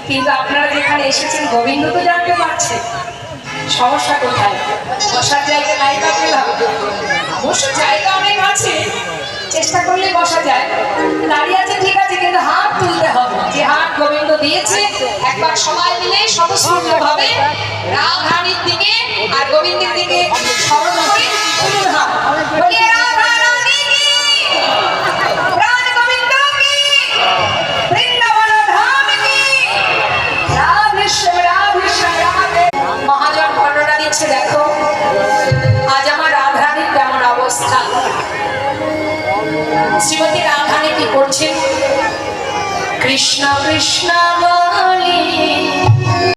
কিন্তু আপনারা যেখানে এসেছেন গোবিন্দ তো জানতে পারছেন। সমস্যা কোথায়? বসার জায়গা নাই বা পেলাম। অবশ্য জায়গা অনেক আছে, চেষ্টা করলে বসা যায়। দাঁড়িয়ে আছে ঠিক আছে, কিন্তু হাত তুলতে হবে। যে হাত গোবিন্দ দিয়েছে একবার সবাই মিলে স্বতঃস্ফূর্ত ভাবে রাধারানীর দিকে আর গোবিন্দের দিকে স্মরণ করে তুলুন হাত। বলিয়ে রাধা রানী কি, প্রাণ গোবিন্দ কি, বৃন্দাবন ধাম কি, রাধে শ্যাম রাধে শ্যাম রাধে। মহাজন ঘটনা দিচ্ছে, দেখো আজ আমার রাধারানীর কেমন অবস্থা। শ্রীমতী রাধারানী কি করছেন? কৃষ্ণ কৃষ্ণ